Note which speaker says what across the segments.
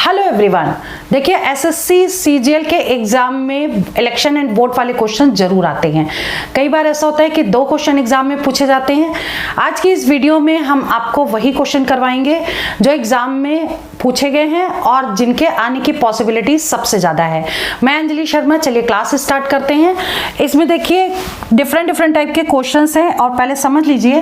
Speaker 1: Hello everyone, देखिए SSC CGL के exam में इलेक्शन एंड वोट वाले क्वेश्चन जरूर आते हैं। कई बार ऐसा होता है कि 2 क्वेश्चन एग्जाम में पूछे जाते हैं। आज की इस वीडियो में हम आपको वही क्वेश्चन करवाएंगे जो एग्जाम में पूछे गए हैं और जिनके आने की पॉसिबिलिटी सबसे ज्यादा है। मैं अंजलि शर्मा, चलिए क्लास स्टार्ट करते हैं। इसमें देखिए डिफरेंट टाइप के क्वेश्चन हैं और पहले समझ लीजिए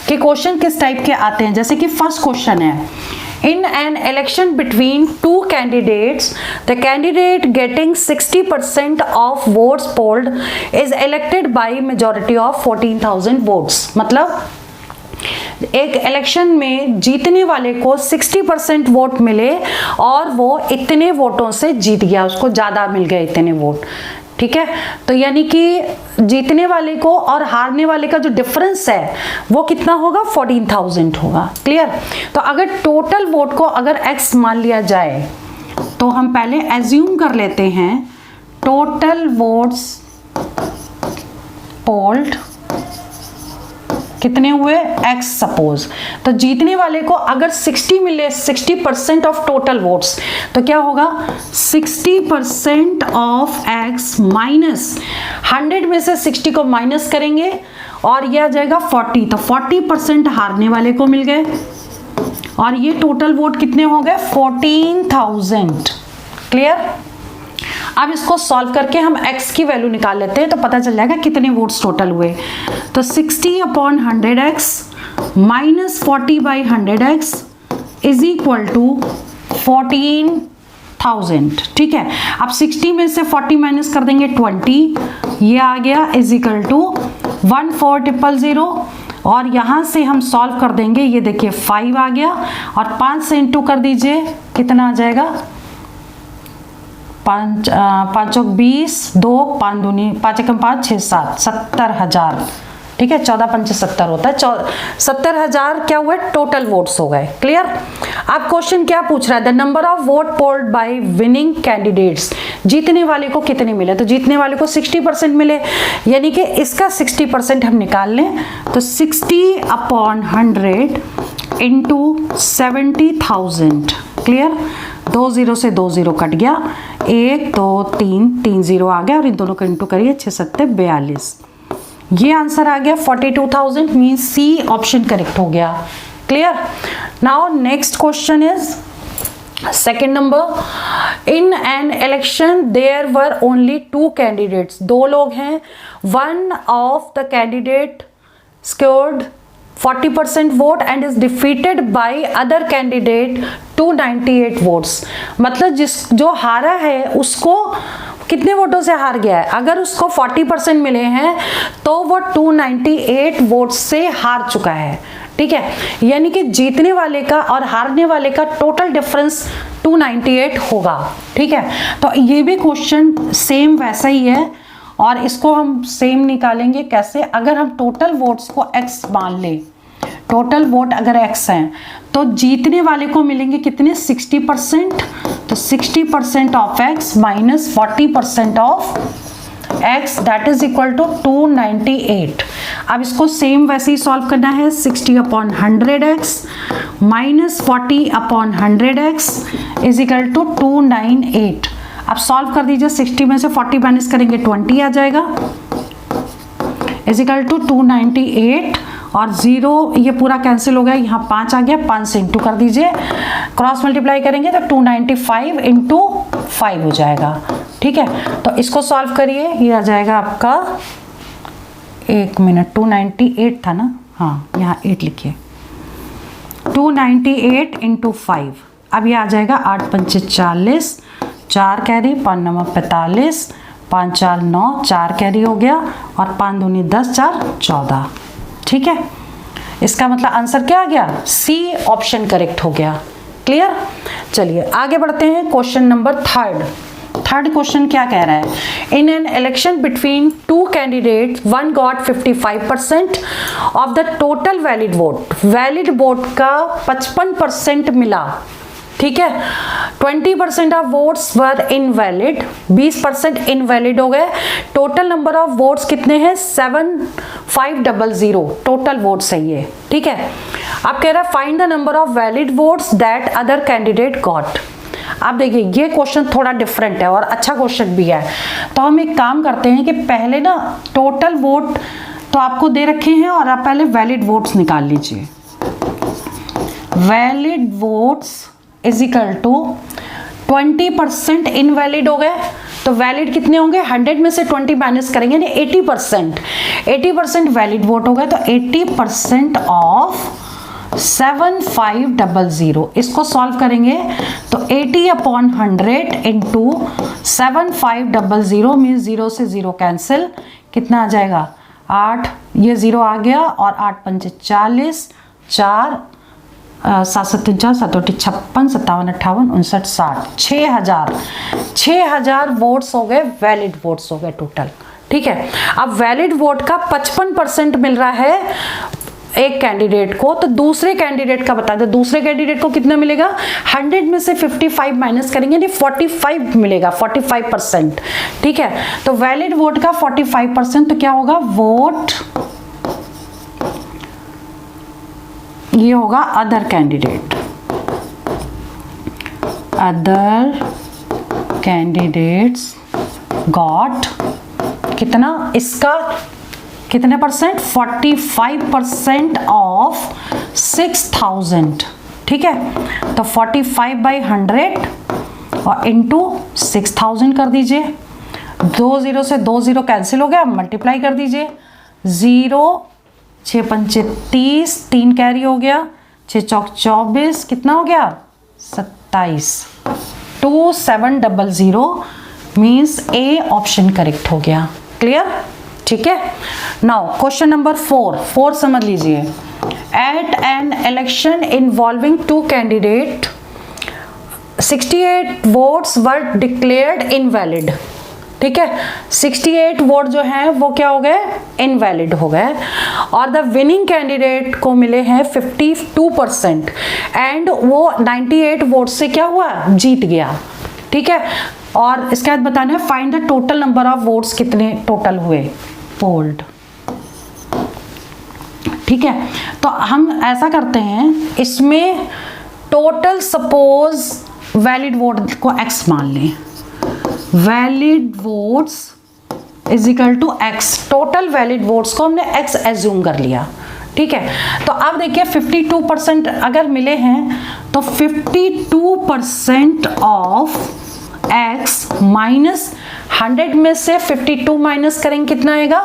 Speaker 1: कि क्वेश्चन किस टाइप के आते हैं। जैसे कि फर्स्ट क्वेश्चन है, in an election between two candidates, the candidate getting 60% of votes polled is elected by majority of 14,000 votes। मतलब एक इलेक्शन में जीतने वाले को 60% वोट मिले और वो इतने वोटों से जीत गया, उसको ज्यादा मिल गए इतने वोट। ठीक है, तो यानी कि जीतने वाले को और हारने वाले का जो डिफरेंस है वो कितना होगा, 14,000 होगा। क्लियर। तो अगर टोटल वोट को अगर x मान लिया जाए तो हम पहले एज्यूम कर लेते हैं टोटल वोट्स पोल्ड कितने हुए, x सपोज। तो जीतने वाले को अगर 60 मिले, 60% ऑफ टोटल वोट्स, तो क्या होगा 60% ऑफ x माइनस 100 में से 60 को माइनस करेंगे और ये आ जाएगा 40। तो 40% हारने वाले को मिल गए और ये टोटल वोट कितने हो गए, 14,000। क्लियर। अब इसको सॉल्व करके हम x की वैल्यू निकाल लेते हैं तो पता चल जाएगा कितने वोट्स टोटल हुए। तो 60/100x minus 40/100x is equal to 14,000। ठीक है, अब 60 में से 40 माइनस कर देंगे 20, ये आ गया इज इक्वल टू 14,000 और यहां से हम सॉल्व कर देंगे। ये देखिए 5 आ गया और 5 से इंटू कर दीजिए, कितना आ जाएगा, 5 5 20, 2 5 दूनी 5 एकम 5 6 7 70,000। ठीक है, 14 5 70 होता है, 70,000 क्या हुए, टोटल वोट्स हो गए। क्लियर। अब क्वेश्चन क्या पूछ रहा है, the number of vote polled bye winning candidates, जीतने वाले को कितने मिले। तो जीतने वाले को 60% मिले, यानी कि इसका 60% हम निकाल लें तो 60/100 इंटू 70,000। क्लियर। 2 0 से 2 0 कट गया, 1 2 3 3 0 आ गया और इन दोनों का इंटू करिए 6 7 42। ये आंसर आ गया 42,000, मीन सी ऑप्शन करेक्ट हो गया। Clear. Now next question is second number, in an election there were only 2 candidates, 2 लोग हैं। One of the candidate scored 40% vote and is defeated by other candidate 298 votes. मतलब जो हारा है उसको कितने वोटों से हार गया है, अगर उसको 40% मिले हैं तो वो 298 वोट्स से हार चुका है। ठीक है, यानी कि जीतने वाले का और हारने वाले का टोटल डिफरेंस 298 होगा। ठीक है, तो ये भी क्वेश्चन सेम वैसा ही है और इसको हम सेम निकालेंगे कैसे, अगर हम टोटल वोट्स को x मान ले, टोटल वोट अगर x हैं तो जीतने वाले को मिलेंगे कितने, 60%। तो 60% of x minus 40% of x that is equal to 298। अब इसको सेम वैसे ही सॉल्व करना है, 60/100x minus 40/100x is equal to 298। अब सॉल्व कर दीजिए, 60 में से 40 माइनस करेंगे 20 आ जाएगा इज इक्वल टू 298 और 0 ये पूरा कैंसिल हो गया, यहाँ 5 आ गया, 5 से इंटू कर दीजिए, क्रॉस मल्टीप्लाई करेंगे तो 295 इंटू 5 हो जाएगा। ठीक है, तो इसको सॉल्व करिए, ये आ जाएगा आपका, 1 मिनट, 298 था ना, हाँ यहाँ 8 लिखिए, 298 इंटू 5। अब ये आ जाएगा 8 पंचे 40, 4 कैरी, 5 9 45, 5 4 9, 4 कैरी हो गया और 5 दूनी 10, 4 14। ठीक है, इसका मतलब आंसर क्या आ गया, सी ऑप्शन करेक्ट हो गया। क्लियर। चलिए आगे बढ़ते हैं, क्वेश्चन नंबर थर्ड क्वेश्चन क्या कह रहा है, इन an election between 2 candidate, one got 55% of the total valid vote, valid vote का 55% मिला। ठीक है, 20% of votes were invalid, 20% invalid हो गए। टोटल नंबर ऑफ वोट्स कितने हैं, 7500 टोटल वोट्स है ये। ठीक है, अब कह रहा है find the number of valid votes that other candidate got. आप देखिए ये क्वेश्चन थोड़ा डिफरेंट है और अच्छा क्वेश्चन भी है। तो हम एक काम करते हैं कि पहले ना टोटल वोट तो आपको दे रखे हैं और आप पहले वैलिड वोट्स निकाल लीजिए। Valid votes is equal to 20% invalid हो गए, तो वैलिड कितने होंगे, 100 में से 20 माइनस करेंगे यानी 80%। 80% वैलिड वोट हो गए, तो 80% ऑफ 7500। इसको सॉल्व करेंगे तो 80/100 इंटू 7500 मीन्स 0 से 0 कैंसिल, कितना आ जाएगा 8, ये 0 आ गया और 8 पंचे 40, 4 7 7 4 7 8 56 57 58 59 60, 6000 वोट्स हो गए, वैलिड वोट्स हो गए टोटल। ठीक है, अब वैलिड वोट का 55% मिल रहा है एक कैंडिडेट को, तो दूसरे कैंडिडेट का बता दे, दूसरे कैंडिडेट को कितना मिलेगा, 100 में से 55 माइनस करेंगे यानी 45 मिलेगा, 45%। ठीक है, तो वैलिड वोट का 45%, तो क्या होगा, वोट ये होगा other candidate, other candidates got कितना, इसका कितने परसेंट, 45% ऑफ 6000। ठीक है, तो 45/100 और इंटू 6000 कर दीजिए, 2 0 से 2 0 कैंसिल हो गया, मल्टीप्लाई कर दीजिए, 0 6 पंचे 30, 3 कैरी हो गया, 6 चौक 24, कितना हो गया 27, 2700 मीन्स ए ऑप्शन करेक्ट हो गया। क्लियर, ठीक है। नाउ क्वेश्चन नंबर 4 समझ लीजिए। At an election involving 2 candidate 68 votes were declared invalid. ठीक है, 68 वोट जो हैं वो क्या हो गए, इनवैलिड हो गए, और द विनिंग कैंडिडेट को मिले हैं 52% एंड वो 98 वोट से क्या हुआ, जीत गया। ठीक है, और इसके बाद बताना है find the total number of votes, कितने टोटल हुए पोल्ड। ठीक है, तो हम ऐसा करते हैं, इसमें टोटल सपोज वैलिड वोट को x मान लें, valid votes is equal to x, total valid votes को हमने x एज्यूम कर लिया। ठीक है, तो अब देखिए 52% अगर मिले हैं तो 52% ऑफ x माइनस 100 में से 52 माइनस करेंगे, कितना आएगा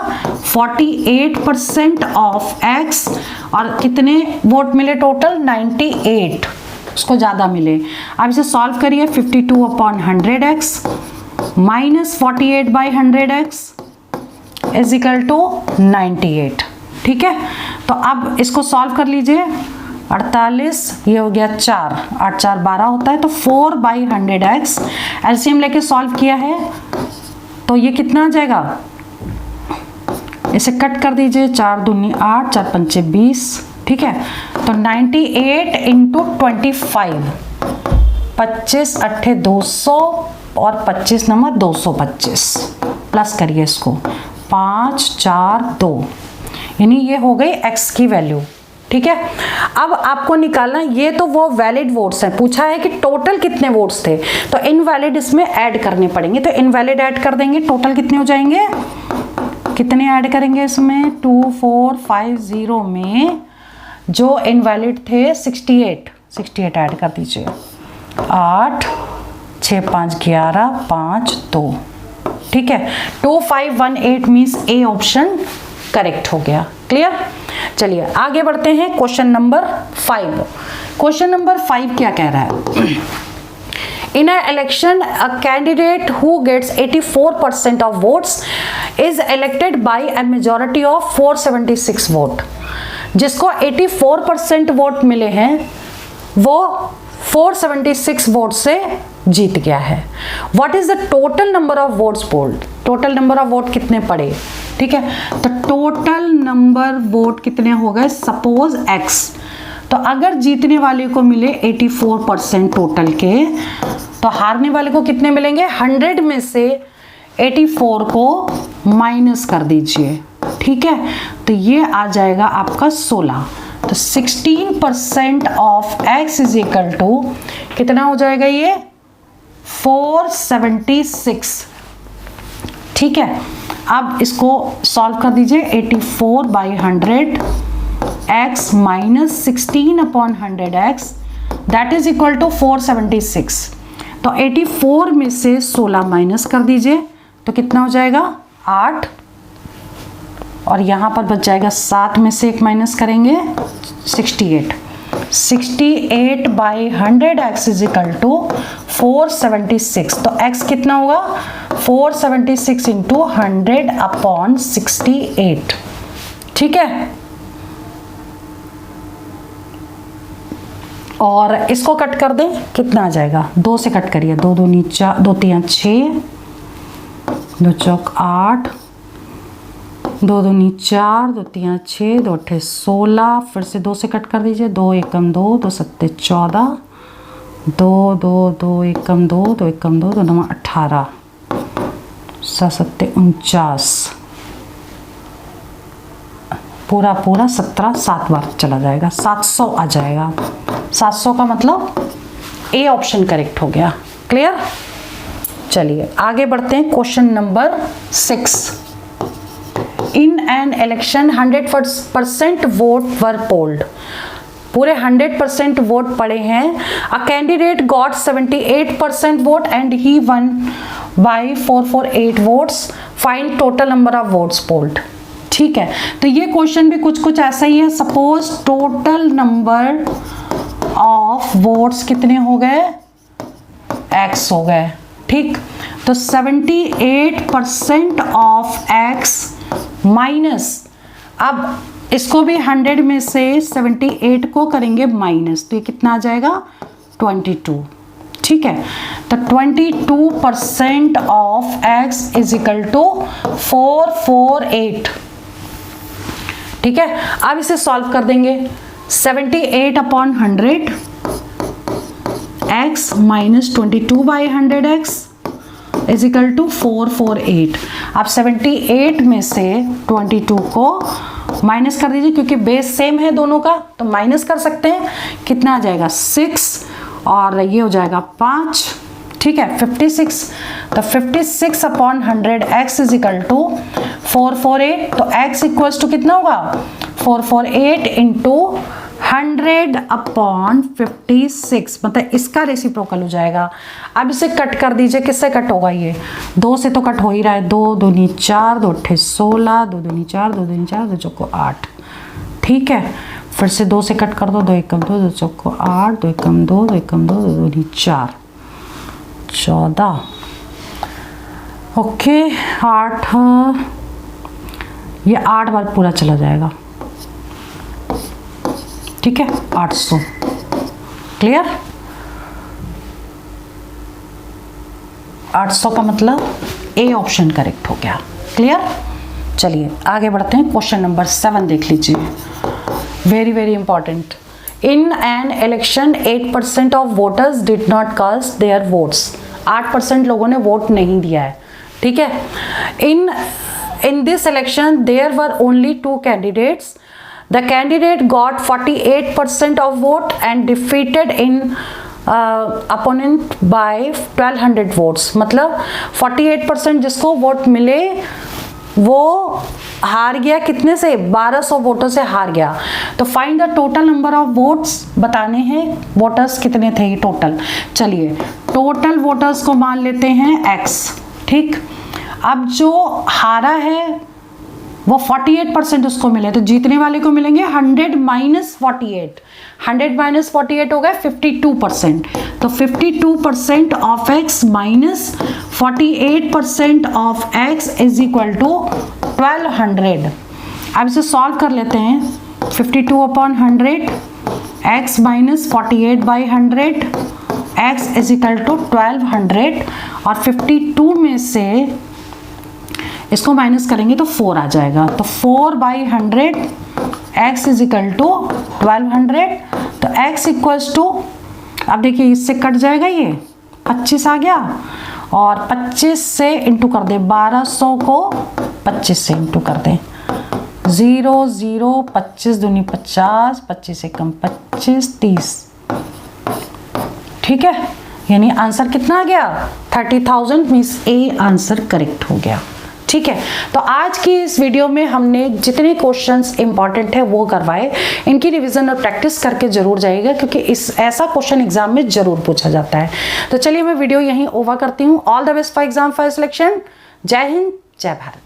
Speaker 1: 48% ऑफ x, और कितने वोट मिले टोटल 98, उसको ज़्यादा मिले। अब इसे सॉल्व करिए, 52/100x minus 48/100x is equal to 98। ठीक है, तो अब इसको सॉल्व कर लीजिए, 48 ये हो गया 4, 8 4 12 होता है, तो 4/100x एलसीएम लेके सॉल्व किया है तो ये कितना आ जाएगा, इसे कट कर दीजिए, 4 दूनी 8, 4 पंचे 20। ठीक है, तो 98 इंटू 25, 25 8 200 और 25 नंबर 225, प्लस करिए इसको, 5 4 2, यानी ये हो गई x की वैल्यू। ठीक है, अब आपको निकालना, ये तो वो वैलिड वोट्स हैं, पूछा है कि टोटल कितने वोट्स थे, तो इनवैलिड इसमें ऐड करने पड़ेंगे, तो इनवैलिड ऐड कर देंगे, टोटल कितने हो जाएंगे, कितने ऐड करेंगे इसमें, 2 4 5 0 में जो इनवैलिड थे 68 ऐड कर दीजिए, 8 6 5 11 5 2। ठीक है, 2518 मीन्स ए ऑप्शन करेक्ट हो गया। क्लियर, चलिए आगे बढ़ते हैं क्वेश्चन नंबर 5। क्वेश्चन नंबर 5 क्या कह रहा है, in an election a candidate who gets 84% of votes is elected by a majority of 476 vote। जिसको 84% वोट मिले हैं वो 476 वोट से जीत गया है। What is the total number of votes polled, total number of vote कितने पड़े। ठीक है, तो टोटल नंबर वोट कितने हो गए, सपोज x, तो अगर जीतने वाले को मिले 84% टोटल के, तो हारने वाले को कितने मिलेंगे, 100 में से 84 को माइनस कर दीजिए। ठीक है, तो ये आ जाएगा आपका 16, तो 16% of x is equal to कितना हो जाएगा, ये 476। ठीक है, अब इसको सॉल्व कर दीजिए। 84/100 x minus 16/100x that is equal to 476। तो 84 में से 16 माइनस कर दीजिए तो कितना हो जाएगा 8, और यहाँ पर बच जाएगा 7 में से 1 माइनस करेंगे 68। 68/100x is equal to 476। तो x कितना होगा 476 इंटू 100/68। ठीक है, और इसको कट कर दें, कितना आ जाएगा 2 से कट करिए। 2 दूनी 4, 2 3 6, 2 चौक 8, 2 दूनी 4, 2 3 6, 2 8 16, फिर से 2 से कट कर दीजिए। 2 एकम 2, 2 सत्ते 14, 2 2 2 एकम 2, 2 एकम 2, 2 9 18, 7 सत्ते 49, पूरा 17 7 बार चला जाएगा, 700 आ जाएगा। 700 का मतलब ए ऑप्शन करेक्ट हो गया। क्लियर, चलिए आगे बढ़ते हैं। Question number 6। In an election 100% vote were polled. पूरे 100% वोट पड़े हैं। A candidate got 78% vote and he one by 448 votes. Find total number of votes polled. ठीक है, तो ये क्वेश्चन भी कुछ ऐसा ही है। Suppose total number of votes कितने हो गए, x हो गए। ठीक, तो 78% ऑफ x माइनस, अब इसको भी 100 में से 78 को करेंगे माइनस, तो ये कितना आ जाएगा 22। ठीक है, तो 22% of x is equal to 448। ठीक है, अब इसे सॉल्व कर देंगे। 78/100 x minus 22/100x is equal to 448। आप 78 में से 22 को माइनस कर दीजिए, क्योंकि बेस सेम है दोनों का तो माइनस कर सकते हैं। कितना आ जाएगा 6, और ये हो जाएगा 5। ठीक है, 56। तो 56/100 x इज इक्वल टू 448। तो x इक्वल्स टू कितना होगा 448 इंटू 100/56, मतलब इसका रेसिप्रोकल हो जाएगा। अब इसे कट कर दीजिए। किससे कट होगा, ये 2 से तो कट हो ही रहा है। 2 दूनी 4, 2 8 16, 2 दूनी 4, 2 दूनी 4, 2 चौको 8। ठीक है, फिर से 2 से कट कर दो। 2 एकम 2, 2 चौको 8, 2 एकम 2, 2 एकम 2, 2 दूनी 4 14। ओके, 8, ये 8 बार पूरा चला जाएगा। ठीक है, 800। क्लियर, 800 का मतलब ए ऑप्शन करेक्ट हो गया। क्लियर, चलिए आगे बढ़ते हैं। क्वेश्चन नंबर 7 देख लीजिए, very very important. In an election 8% of voters did not cast their votes. 8% लोगों ने वोट नहीं दिया है। ठीक है, in this election there were only 2 candidates. The candidate got 48% of vote and defeated in opponent by 1200 votes। मतलब 48% जिसको vote मिले वो हार गया, कितने से 1200 वोटों से हार गया। तो find the total number of votes बताने हैं, वोटर्स कितने थे टोटल। चलिए टोटल वोटर्स को मान लेते हैं x। ठीक, अब जो हारा है वो 48% उसको मिले, तो जीतने वाले को मिलेंगे 100 माइनस 48। 100 माइनस 48 हो गए 52%। तो 52% of x minus 48% of x is equal to 1200। अब इसे सॉल्व कर लेते हैं। 52/100 x minus 48/100 x is equal to 1200, और 52 में से इसको माइनस करेंगे तो 4 आ जाएगा। तो 4/100 x इज इक्वल टू 1200। तो x इक्वल्स टू, अब देखिए इससे कट जाएगा, ये 25 आ गया, और 25 से इंटू कर दे। 1200 को 25 से इंटू कर दे। 0 0 25 दूनी 50, 25 से कम 25 30। ठीक है, यानी आंसर कितना आ गया 30,000, मीन्स ए आंसर करेक्ट हो गया। ठीक है, तो आज की इस वीडियो में हमने जितने क्वेश्चंस इंपॉर्टेंट है वो करवाए। इनकी रिवीजन और प्रैक्टिस करके जरूर जाइएगा, क्योंकि ऐसा क्वेश्चन एग्जाम में जरूर पूछा जाता है। तो चलिए मैं वीडियो यहीं ओवर करती हूँ। All the best for exam for selection. जय हिंद, जय भारत।